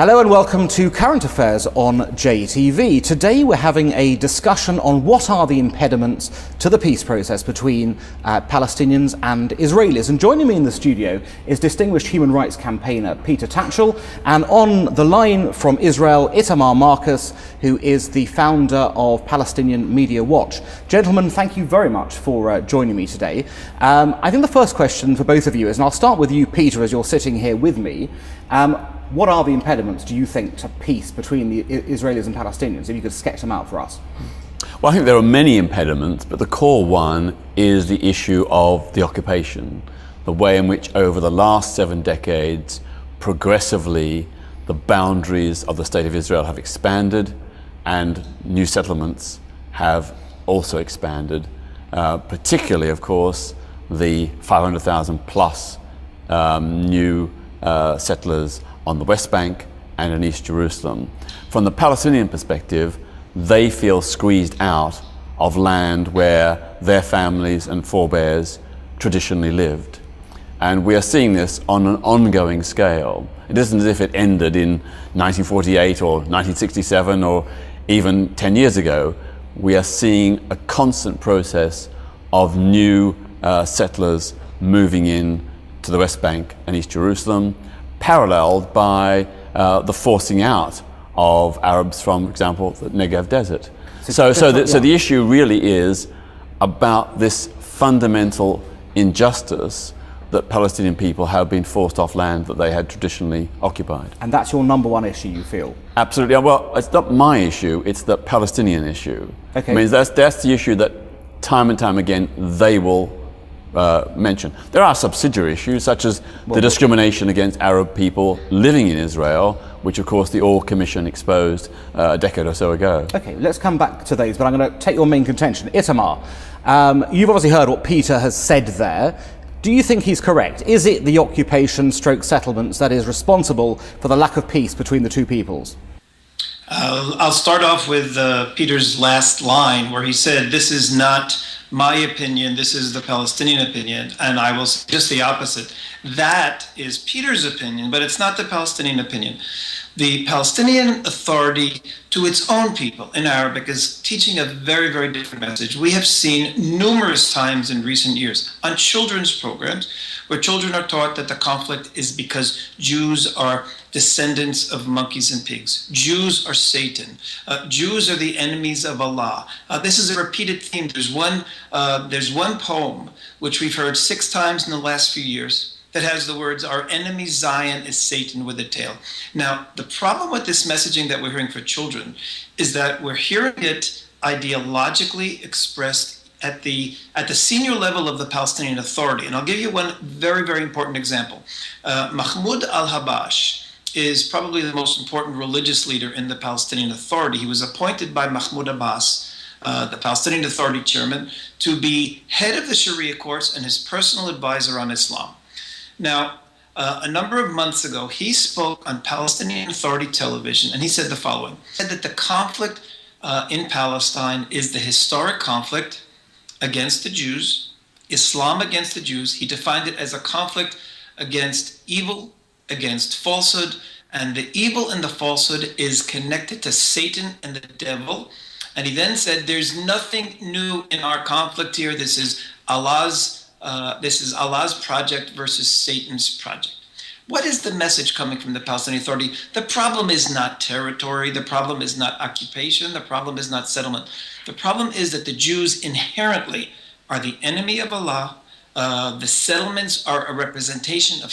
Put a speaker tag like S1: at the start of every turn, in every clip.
S1: Hello and welcome to Current Affairs on JTV. Today we're having a discussion on what are the impediments to the peace process between Palestinians and Israelis. And joining me in the studio is distinguished human rights campaigner Peter Tatchell, and on the line from Israel, Itamar Marcus, who is the founder of Palestinian Media Watch. Gentlemen, thank you very much for joining me today. I think the first question for both of you is, and I'll start with you, Peter, as you're sitting here with me. What are the impediments, do you think, to peace between the Israelis and Palestinians? If you could sketch them out for us.
S2: Well, I think there are many impediments, but the core one is the issue of the occupation, the way in which over the last 7 decades, progressively, the boundaries of the State of Israel have expanded and new settlements have also expanded, particularly, of course, the 500,000 plus new settlers on the West Bank and in East Jerusalem. From the Palestinian perspective, they feel squeezed out of land where their families and forebears traditionally lived. And we are seeing this on an ongoing scale. It isn't as if it ended in 1948 or 1967 or even 10 years ago. We are seeing a constant process of new settlers moving in to the West Bank and East Jerusalem, paralleled by the forcing out of Arabs from, for example, the Negev desert. So the issue really is about this fundamental injustice that Palestinian people have been forced off land that they had traditionally occupied.
S1: And that's your number one issue, you feel?
S2: Absolutely. Well, it's not my issue, it's the Palestinian issue.
S1: Okay.
S2: I mean, that's the issue that time and time again they will mention. There are subsidiary issues such as the discrimination against Arab people living in Israel, which of course the All Commission exposed a decade or so ago.
S1: Okay, let's come back to those, but I'm going to take your main contention. Itamar, you've obviously heard what Peter has said there. Do you think he's correct? Is it the occupation stroke settlements that is responsible for the lack of peace between the two peoples?
S3: I'll start off with Peter's last line where he said, "This is not my opinion, this is the Palestinian opinion," and I will say just the opposite. That is Peter's opinion, but it's not the Palestinian opinion. The Palestinian Authority, to its own people in Arabic, is teaching a very, very different message. We have seen numerous times in recent years on children's programs where children are taught that the conflict is because Jews are descendants of monkeys and pigs. Jews are Satan. Jews are the enemies of Allah. This is a repeated theme. There's one poem which we've heard 6 times in the last few years that has the words, "Our enemy Zion is Satan with a tail." Now, the problem with this messaging that we're hearing for children is that we're hearing it ideologically expressed at the senior level of the Palestinian Authority. And I'll give you one very, very important example. Mahmoud al-Habash is probably the most important religious leader in the Palestinian Authority. He was appointed by Mahmoud Abbas, the Palestinian Authority chairman, to be head of the Sharia courts and his personal advisor on Islam. Now, a number of months ago, he spoke on Palestinian Authority television, and he said the following. He said that the conflict in Palestine is the historic conflict against the Jews, Islam against the Jews. He defined it as a conflict against evil, against falsehood, and the evil and the falsehood is connected to Satan and the devil. And he then said, there's nothing new in our conflict here. This is Allah's project versus Satan's project. What is the message coming from the Palestinian Authority? The problem is not territory. The problem is not occupation. The problem is not settlement. The problem is that the Jews inherently are the enemy of Allah. The settlements are a representation of,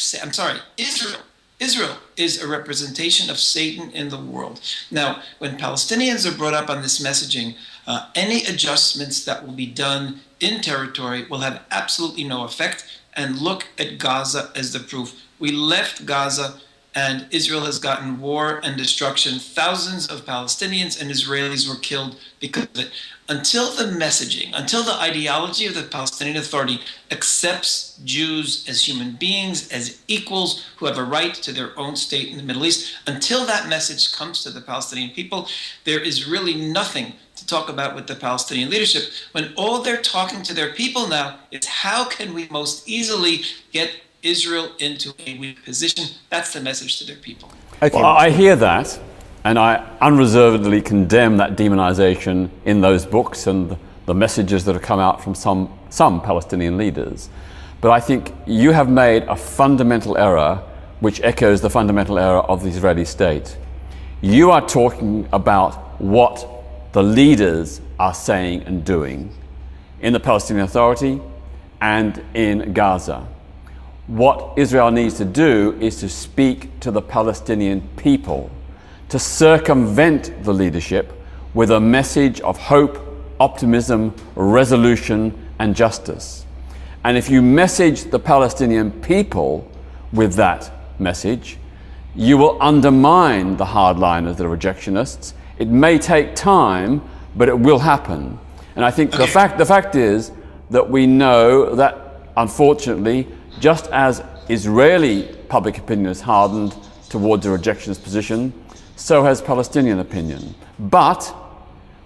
S3: Israel is a representation of Satan in the world. Now, when Palestinians are brought up on this messaging, any adjustments that will be done in territory will have absolutely no effect. And look at Gaza as the proof. We left Gaza and Israel has gotten war and destruction. Thousands of Palestinians and Israelis were killed because of it. Until the messaging, until the ideology of the Palestinian Authority accepts Jews as human beings, as equals who have a right to their own state in the Middle East, until that message comes to the Palestinian people, there is really nothing to talk about with the Palestinian leadership, when all they're talking to their people now is how can we most easily get Israel into a weak position. That's the message to their people.
S1: Okay.
S2: Well, I hear that, and I unreservedly condemn that demonization in those books and the messages that have come out from some Palestinian leaders. But I think you have made a fundamental error which echoes the fundamental error of the Israeli state. You are talking about what the leaders are saying and doing in the Palestinian Authority and in Gaza. What Israel needs to do is to speak to the Palestinian people, to circumvent the leadership with a message of hope, optimism, resolution, and justice. And if you message the Palestinian people with that message, you will undermine the hardliners, the rejectionists. It may take time, but it will happen. And I think the fact is that we know that, unfortunately, just as Israeli public opinion has hardened towards a rejectionist position, so has Palestinian opinion. But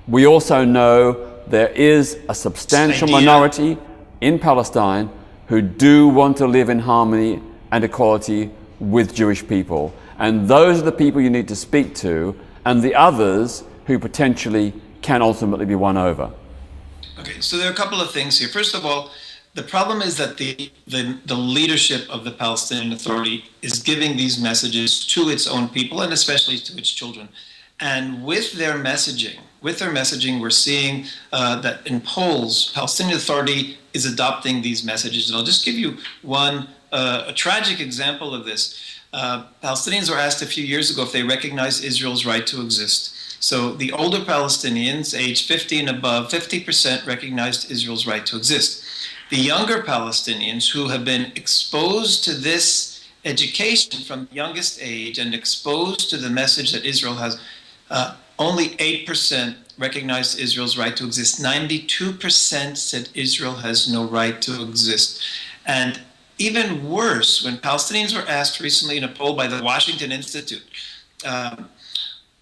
S2: we also know there is a substantial minority in Palestine who do want to live in harmony and equality with Jewish people. And those are the people you need to speak to, and the others who potentially can ultimately be won over.
S3: Okay, so there are a couple of things here. First of all, the problem is that the leadership of the Palestinian Authority is giving these messages to its own people and especially to its children. And with their messaging, we're seeing that in polls, Palestinian Authority is adopting these messages. And I'll just give you a tragic example of this. Palestinians were asked a few years ago if they recognize Israel's right to exist. So the older Palestinians, aged 50 and above, 50% recognized Israel's right to exist. The younger Palestinians who have been exposed to this education from the youngest age and exposed to the message that Israel has, only 8% recognized Israel's right to exist. 92% said Israel has no right to exist. And even worse, when Palestinians were asked recently in a poll by the Washington Institute,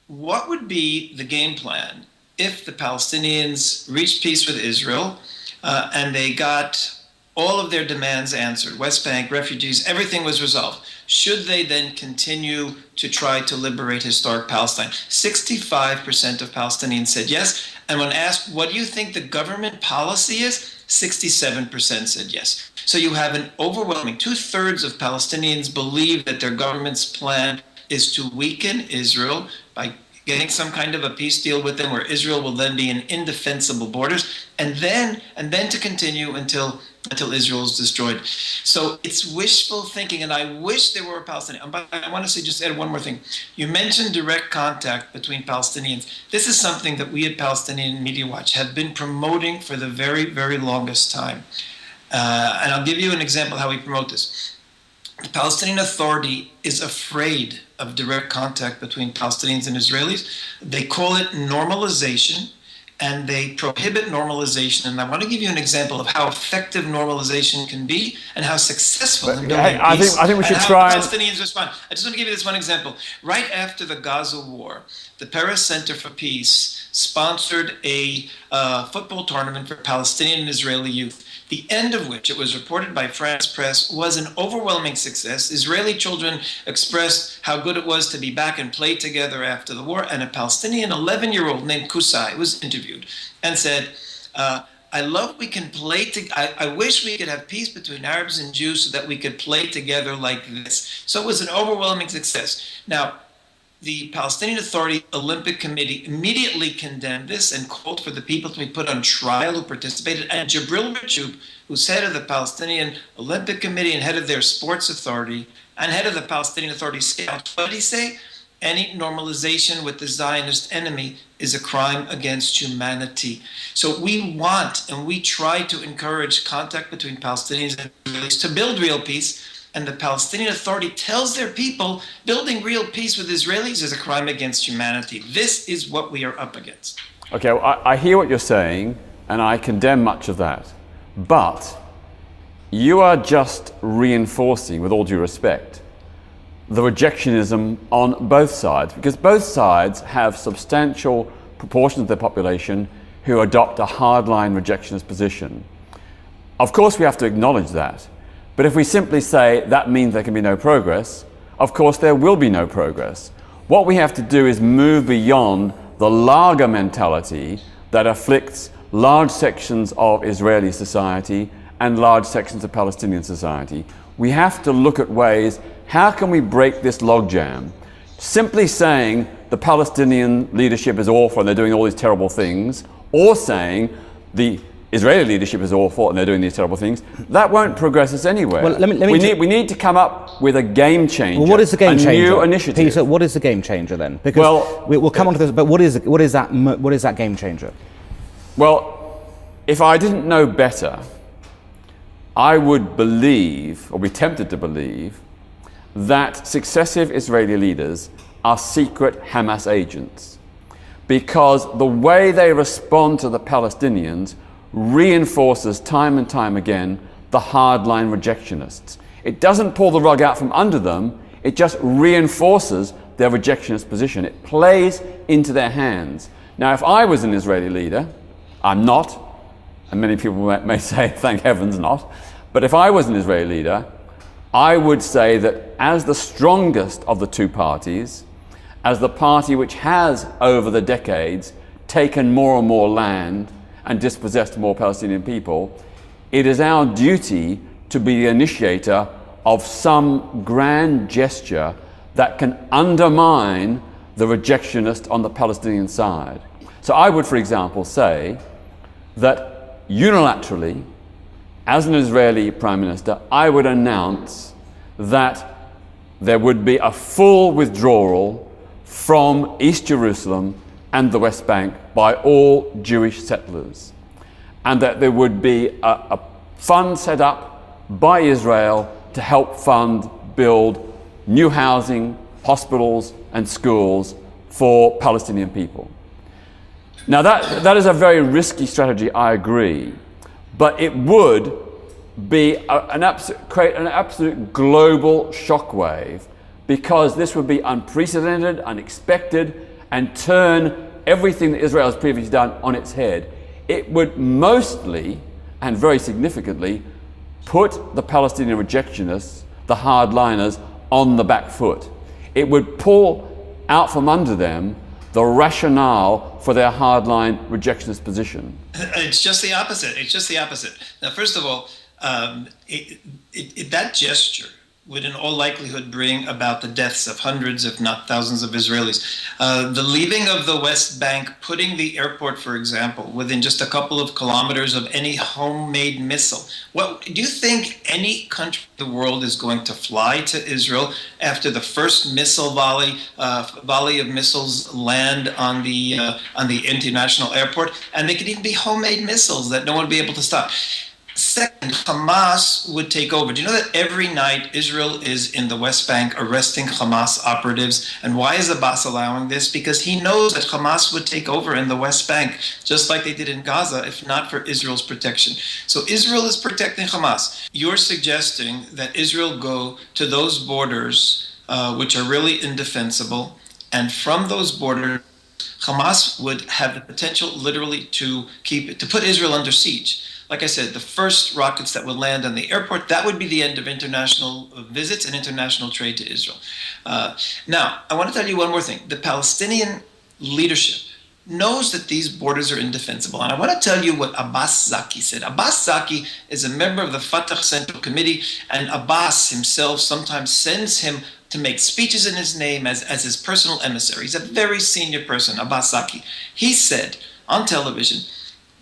S3: what would be the game plan if the Palestinians reached peace with Israel and they got all of their demands answered, West Bank, refugees, everything was resolved? Should they then continue to try to liberate historic Palestine? 65% of Palestinians said yes. And when asked, what do you think the government policy is? 67% said yes. So you have an overwhelming 2/3 of Palestinians believe that their government's plan is to weaken Israel by getting some kind of a peace deal with them where Israel will then be in indefensible borders, and then to continue until Israel is destroyed. So it's wishful thinking, and I wish there were a Palestinian. But I want to say, just add one more thing. You mentioned direct contact between Palestinians. This is something that we at Palestinian Media Watch have been promoting for the very, very longest time. And I'll give you an example how we promote this. The Palestinian Authority is afraid of direct contact between Palestinians and Israelis. They call it normalization, and they prohibit normalization. And I want to give you an example of how effective normalization can be and how successful in building peace.
S2: I think we should try.
S3: Palestinians respond. I just want to give you this one example. Right after the Gaza war, the Paris Center for Peace sponsored a football tournament for Palestinian and Israeli youth, the end of which, it was reported by France Press, was an overwhelming success. Israeli children expressed how good it was to be back and play together after the war, and a Palestinian 11-year-old named Kusai was interviewed and said, I love we can play I wish we could have peace between Arabs and Jews so that we could play together like this. So it was an overwhelming success. Now, the Palestinian Authority Olympic Committee immediately condemned this and called for the people to be put on trial who participated. And Jibril Rajoub, who's head of the Palestinian Olympic Committee and head of their sports authority and head of the Palestinian Authority Scouts, what did he say? Any normalization with the Zionist enemy is a crime against humanity. So we want and we try to encourage contact between Palestinians and Israelis to build real peace. And the Palestinian Authority tells their people building real peace with Israelis is a crime against humanity. This is what we are up against.
S2: Okay, well, I hear what you're saying, and I condemn much of that. But you are just reinforcing, with all due respect, the rejectionism on both sides, because both sides have substantial proportions of their population who adopt a hardline rejectionist position. Of course, we have to acknowledge that. But if we simply say that means there can be no progress, of course there will be no progress. What we have to do is move beyond the Lager mentality that afflicts large sections of Israeli society and large sections of Palestinian society. We have to look at ways, how can we break this logjam? Simply saying the Palestinian leadership is awful and they're doing all these terrible things, or saying the Israeli leadership is awful and they're doing these terrible things, that won't progress us anywhere.
S1: Well,
S2: we need to come up with a game changer.
S1: Well, what is the game changer?
S2: A new initiative.
S1: Peter, what is the game changer then? Because we'll come on to this, but what is that game changer?
S2: Well, if I didn't know better, I would believe, or be tempted to believe, that successive Israeli leaders are secret Hamas agents, because the way they respond to the Palestinians reinforces time and time again the hardline rejectionists. It doesn't pull the rug out from under them, it just reinforces their rejectionist position. It plays into their hands. Now, if I was an Israeli leader, I'm not, and many people may say, thank heavens not, but if I was an Israeli leader, I would say that as the strongest of the two parties, as the party which has, over the decades, taken more and more land and dispossessed more Palestinian people, it is our duty to be the initiator of some grand gesture that can undermine the rejectionist on the Palestinian side. So I would, for example, say that unilaterally, as an Israeli Prime Minister, I would announce that there would be a full withdrawal from East Jerusalem and the West Bank by all Jewish settlers, and that there would be a fund set up by Israel to help fund, build new housing, hospitals and schools for Palestinian people. Now that is a very risky strategy, I agree, but it would be create an absolute global shockwave, because this would be unprecedented, unexpected, and turn everything that Israel has previously done on its head. It would mostly, and very significantly, put the Palestinian rejectionists, the hardliners, on the back foot. It would pull out from under them the rationale for their hardline rejectionist position.
S3: It's just the opposite. It's just the opposite. Now, first of all, that gesture would in all likelihood bring about the deaths of hundreds, if not thousands, of Israelis. The leaving of the West Bank, putting the airport, for example, within just a couple of kilometers of any homemade missile. What do you think any country in the world is going to fly to Israel after the first missile volley of missiles land on the international airport? And they could even be homemade missiles that no one would be able to stop. Second, Hamas would take over. Do you know that every night Israel is in the West Bank arresting Hamas operatives? And why is Abbas allowing this? Because he knows that Hamas would take over in the West Bank, just like they did in Gaza, if not for Israel's protection. So Israel is protecting Hamas. You're suggesting that Israel go to those borders, which are really indefensible, and from those borders, Hamas would have the potential literally to put Israel under siege. Like I said, the first rockets that would land on the airport, that would be the end of international visits and international trade to Israel. Now, I want to tell you one more thing. The Palestinian leadership knows that these borders are indefensible. And I want to tell you what Abbas Zaki said. Abbas Zaki is a member of the Fatah Central Committee, and Abbas himself sometimes sends him to make speeches in his name as his personal emissary. He's a very senior person, Abbas Zaki. He said on television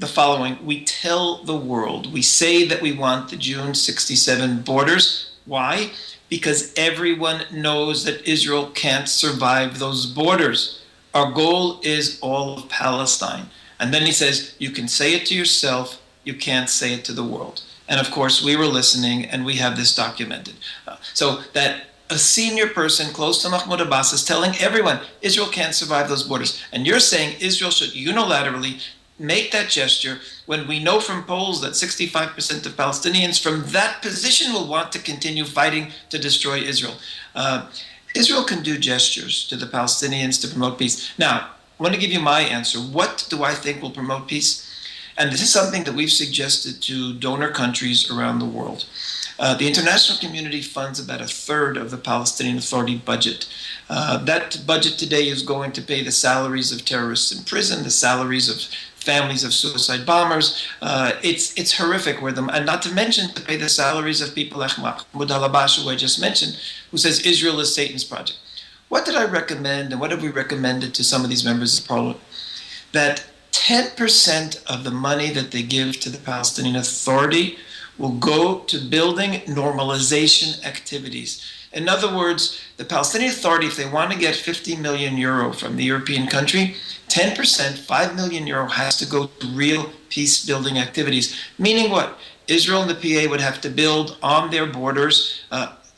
S3: the following: we tell the world, we say that we want the June 67 borders. Why? Because everyone knows that Israel can't survive those borders. Our goal is all of Palestine. And then he says, you can say it to yourself, you can't say it to the world. And of course, we were listening, and we have this documented. So that a senior person close to Mahmoud Abbas is telling everyone Israel can't survive those borders. And you're saying Israel should unilaterally make that gesture when we know from polls that 65% of Palestinians from that position will want to continue fighting to destroy Israel. Israel can do gestures to the Palestinians to promote peace. Now, I want to give you my answer. What do I think will promote peace? And this is something that we've suggested to donor countries around the world. The international community funds about 1/3 of the Palestinian Authority budget. That budget today is going to pay the salaries of terrorists in prison, the salaries of families of suicide bombers. It's horrific where them, and not to mention to pay the salaries of people like Mahmoud Halabash, who I just mentioned, who says Israel is Satan's project. What did I recommend, and what have we recommended to some of these members of parliament? That 10% of the money that they give to the Palestinian Authority will go to building normalization activities. In other words, the Palestinian Authority, if they want to get 50 million euro from the European country, 10%, 5 million euro, has to go to real peace-building activities. Meaning what? Israel and the PA would have to build on their borders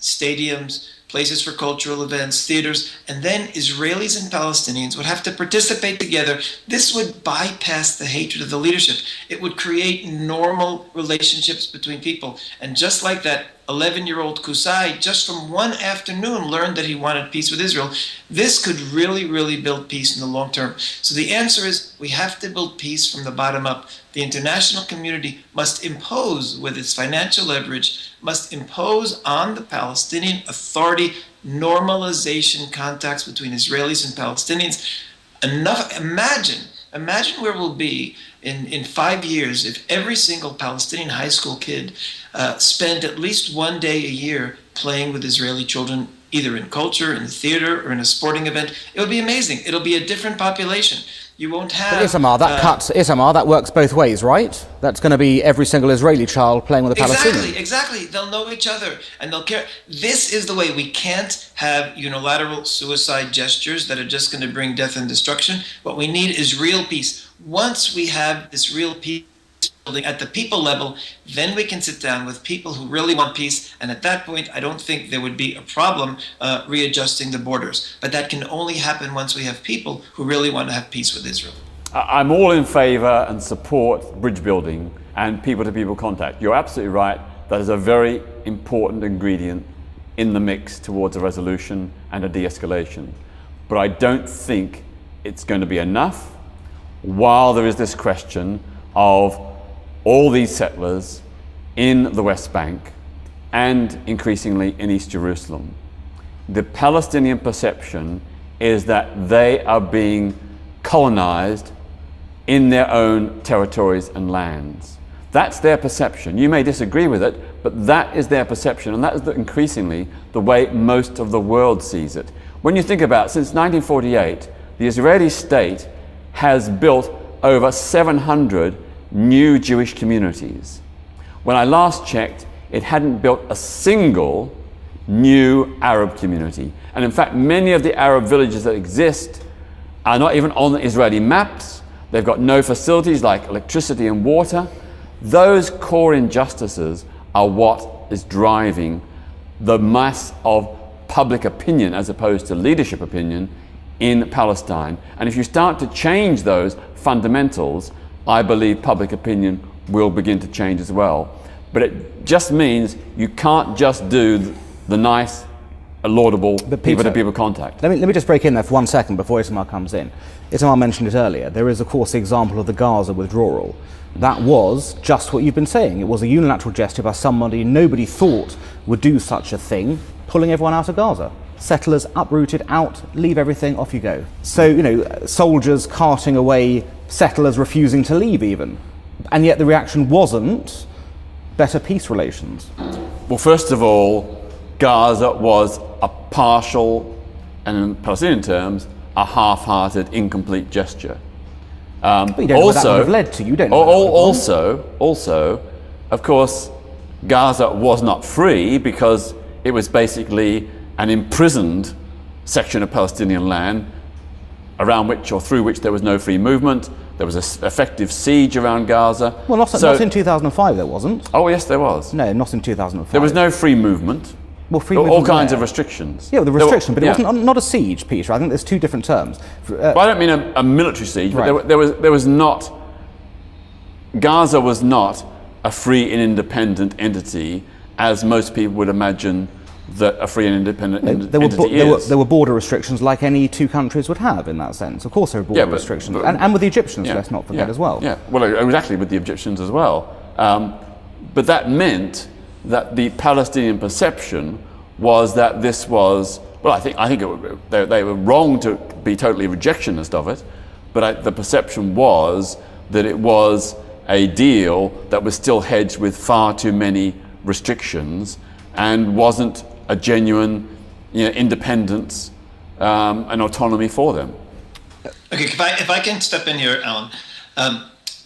S3: stadiums, places for cultural events, theaters, and then Israelis and Palestinians would have to participate together. This would bypass the hatred of the leadership. It would create normal relationships between people. And just like that 11-year-old Kusai, just from one afternoon, learned that he wanted peace with Israel, this could really, really build peace in the long term. So the answer is we have to build peace from the bottom up. The international community must impose, with its financial leverage, must impose on the Palestinian Authority normalization contacts between Israelis and Palestinians. Imagine where we'll be in 5 years if every single Palestinian high school kid spent at least one day a year playing with Israeli children, either in culture, in the theater, or in a sporting event. It would be amazing. It'll be a different population. You won't have...
S1: But Itamar, that works both ways, right? That's going to be every single Israeli child playing with a Palestinian.
S3: Exactly. They'll know each other and they'll care. This is the way. We can't have unilateral suicide gestures that are just going to bring death and destruction. What we need is real peace. Once we have this real peace building at the people level, then we can sit down with people who really want peace. And at that point, I don't think there would be a problem readjusting the borders. But that can only happen once we have people who really want to have peace with Israel.
S2: I'm all in favour and support bridge building and people-to-people contact. You're absolutely right. That is a very important ingredient in the mix towards a resolution and a de-escalation. But I don't think it's going to be enough while there is this question of all these settlers in the West Bank and increasingly in East Jerusalem. The Palestinian perception is that they are being colonized in their own territories and lands. That's their perception. You may disagree with it, but that is their perception, and that is increasingly the way most of the world sees it. When you think about it, since 1948, the Israeli state has built over 700 new Jewish communities. When I last checked, it hadn't built a single new Arab community. And in fact, many of the Arab villages that exist are not even on the Israeli maps. They've got no facilities like electricity and water. Those core injustices are what is driving the mass of public opinion as opposed to leadership opinion in Palestine. And if you start to change those fundamentals, I believe public opinion will begin to change as well. But it just means you can't just do the nice, laudable people-to-people contact.
S1: Let me just break in there for 1 second before Itamar comes in. Itamar mentioned it earlier. There is, of course, the example of the Gaza withdrawal. That was just what you've been saying. It was a unilateral gesture by somebody nobody thought would do such a thing, pulling everyone out of Gaza. Settlers uprooted, out, leave everything, off you go. So, soldiers carting away settlers refusing to leave even. And yet the reaction wasn't better peace relations.
S2: Well, first of all, Gaza was a partial, and in Palestinian terms, a half-hearted, incomplete gesture.
S1: But you don't know what that would have led to. You don't know.
S2: Also, of course, Gaza was not free because it was basically an imprisoned section of Palestinian land around which or through which there was no free movement. There was an effective siege around Gaza.
S1: Well, not in 2005 there wasn't.
S2: Oh yes, there was.
S1: No, not in 2005.
S2: There was no free movement.
S1: Well, free movement
S2: all kinds of restrictions.
S1: Yeah, the restriction, but it wasn't not a siege, Peter. I think there's two different terms.
S2: Well, I don't mean a military siege, but right. there was not. Gaza was not a free and independent entity, as most people would imagine that a free and independent entity is.
S1: There were border restrictions like any two countries would have in that sense. Of course there were border restrictions. And with the Egyptians, let's not forget as well.
S2: Yeah, well, exactly, with the Egyptians as well. But that meant that the Palestinian perception was that this was, well, I think they were wrong to be totally rejectionist of it, but the perception was that it was a deal that was still hedged with far too many restrictions and wasn't a genuine, independence and autonomy for them.
S3: Okay, if I can step in here, Alan.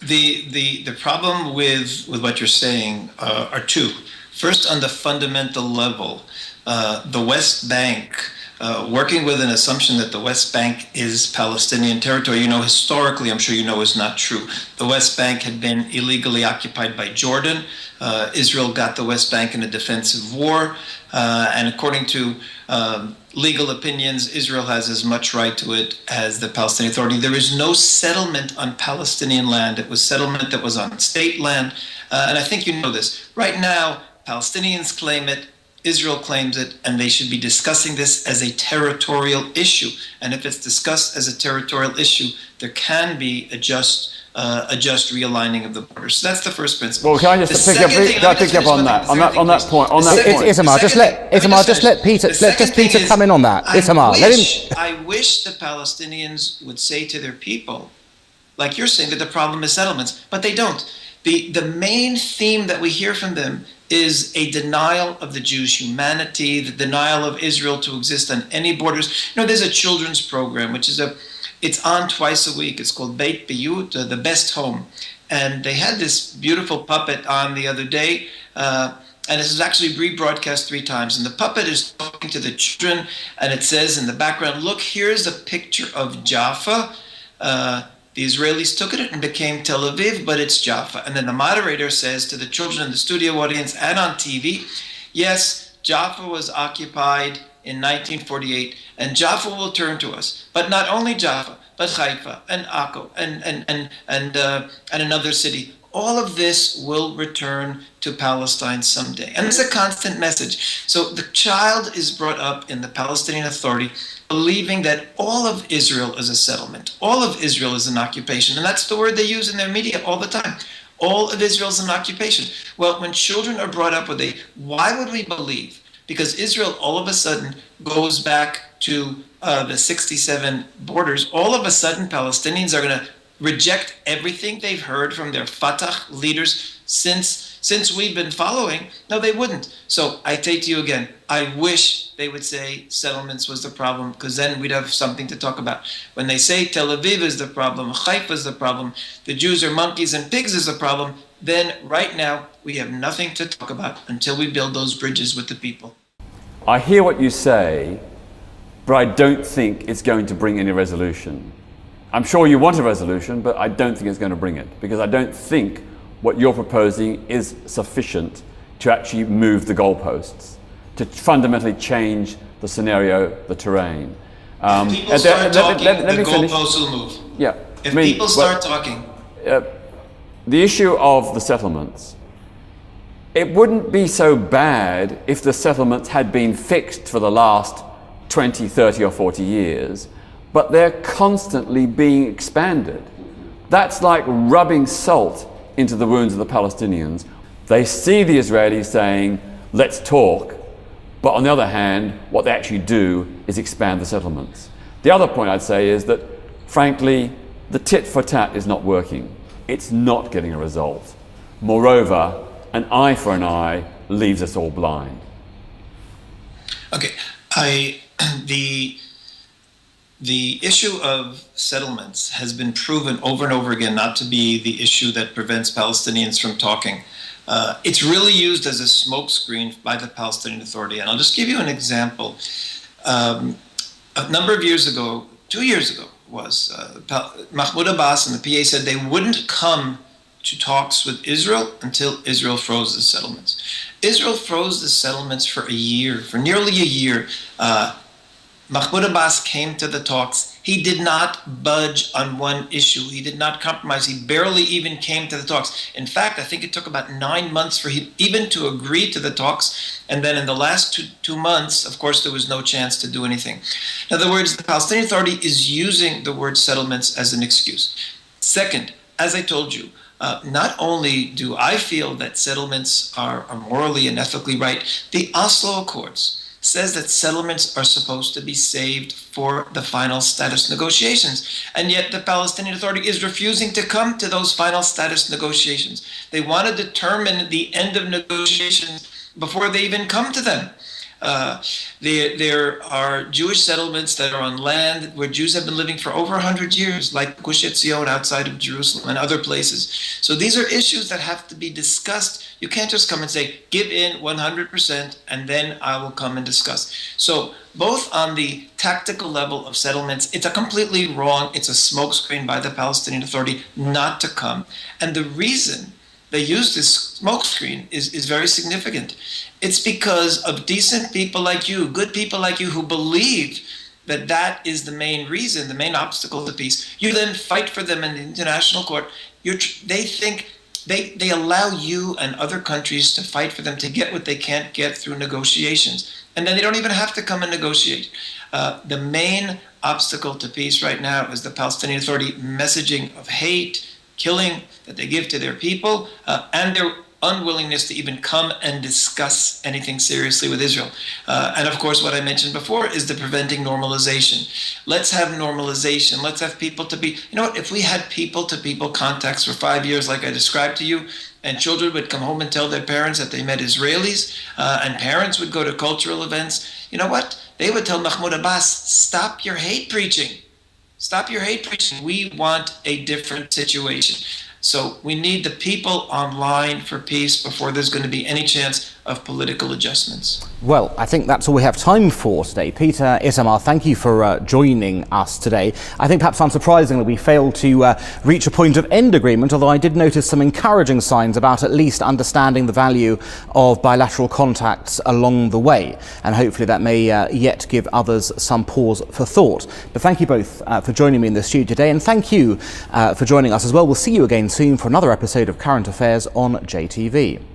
S3: The problem with what you're saying are two. First, on the fundamental level, the West Bank, working with an assumption that the West Bank is Palestinian territory, historically, I'm sure is not true. The West Bank had been illegally occupied by Jordan. Israel got the West Bank in a defensive war, and according to legal opinions, Israel has as much right to it as the Palestinian Authority. There is no settlement on Palestinian land. It was settlement that was on state land, and I think you know this. Right now, Palestinians claim it, Israel claims it, and they should be discussing this as a territorial issue. And if it's discussed as a territorial issue, there can be a just realigning of the borders. So that's the first principle.
S2: Well, can I just pick up on that point?
S1: Itamar, just let Peter come in on that. Itamar,
S3: I wish the Palestinians would say to their people, like you're saying, that the problem is settlements, but they don't. The main theme that we hear from them is a denial of the Jews' humanity, the denial of Israel to exist on any borders. There's a children's program, which is it's on twice a week. It's called Beit Biyut, the best home. And they had this beautiful puppet on the other day, and this is actually rebroadcast 3 times. And the puppet is talking to the children, and it says in the background, look, here's a picture of Jaffa. The Israelis took it and became Tel Aviv, but it's Jaffa. And then the moderator says to the children in the studio audience and on TV, yes, Jaffa was occupied in 1948, and Jaffa will turn to us. But not only Jaffa, but Haifa and Akko and another city. All of this will return to Palestine someday. And it's a constant message. So the child is brought up in the Palestinian Authority believing that all of Israel is a settlement. All of Israel is an occupation. And that's the word they use in their media all the time. All of Israel is an occupation. Well, when children are brought up with why would we believe? Because Israel all of a sudden goes back to the 67 borders. All of a sudden, Palestinians are going to reject everything they've heard from their Fatah leaders since we've been following. No, they wouldn't. So I say to you again, I wish they would say settlements was the problem, because then we'd have something to talk about. When they say Tel Aviv is the problem, Haifa is the problem, the Jews are monkeys and pigs is the problem, then right now we have nothing to talk about until we build those bridges with the people.
S2: I hear what you say, but I don't think it's going to bring any resolution. I'm sure you want a resolution, but I don't think it's going to bring it, because I don't think what you're proposing is sufficient to actually move the goalposts, to fundamentally change the scenario, the terrain.
S3: If people start talking, the goalposts will move.
S2: Yeah.
S3: If people start talking.
S2: The issue of the settlements, it wouldn't be so bad if the settlements had been fixed for the last 20, 30 or 40 years, but they're constantly being expanded. That's like rubbing salt into the wounds of the Palestinians. They see the Israelis saying, let's talk, but on the other hand, what they actually do is expand the settlements. The other point I'd say is that, frankly, the tit for tat is not working. It's not getting a result. Moreover, an eye for an eye leaves us all blind.
S3: Okay, the issue of settlements has been proven over and over again not to be the issue that prevents Palestinians from talking. It's really used as a smokescreen by the Palestinian Authority. And I'll just give you an example. A number of years ago, 2 years ago, Mahmoud Abbas and the PA said they wouldn't come to talks with Israel until Israel froze the settlements. Israel froze the settlements for nearly a year. Mahmoud Abbas came to the talks. He did not budge on one issue. He did not compromise. He barely even came to the talks. In fact, I think it took about 9 months for him even to agree to the talks. And then in the last two months, of course, there was no chance to do anything. In other words, the Palestinian Authority is using the word settlements as an excuse. Second, as I told you, not only do I feel that settlements are morally and ethically right, the Oslo Accords says that settlements are supposed to be saved for the final status negotiations. And yet the Palestinian Authority is refusing to come to those final status negotiations. They want to determine the end of negotiations before they even come to them. There are Jewish settlements that are on land where Jews have been living for over 100 years, like Gush Etzion outside of Jerusalem and other places. So these are issues that have to be discussed. You can't just come and say, give in 100% and then I will come and discuss. So both on the tactical level of settlements, it's a completely wrong, it's a smokescreen by the Palestinian Authority not to come. And the reason they use this smokescreen is very significant. It's because of decent people like you, good people like you, who believe that that is the main reason, the main obstacle to peace. You then fight for them in the international court. They think they allow you and other countries to fight for them to get what they can't get through negotiations. And then they don't even have to come and negotiate. The main obstacle to peace right now is the Palestinian Authority messaging of hate, killing that they give to their people, and their unwillingness to even come and discuss anything seriously with Israel. And of course, what I mentioned before is the preventing normalization. Let's have normalization. Let's have people to be, you know what, if we had people-to-people contacts for 5 years like I described to you, and children would come home and tell their parents that they met Israelis, and parents would go to cultural events, you know what? They would tell Mahmoud Abbas, stop your hate preaching. Stop your hate preaching. We want a different situation. So we need the people online for peace before there's going to be any chance of political adjustments.
S1: Well, I think that's all we have time for today. Peter, Itamar, thank you for joining us today. I think perhaps unsurprisingly we failed to reach a point of end agreement, although I did notice some encouraging signs about at least understanding the value of bilateral contacts along the way. And hopefully that may yet give others some pause for thought. But thank you both for joining me in the studio today, and thank you for joining us as well. We'll see you again soon for another episode of Current Affairs on JTV.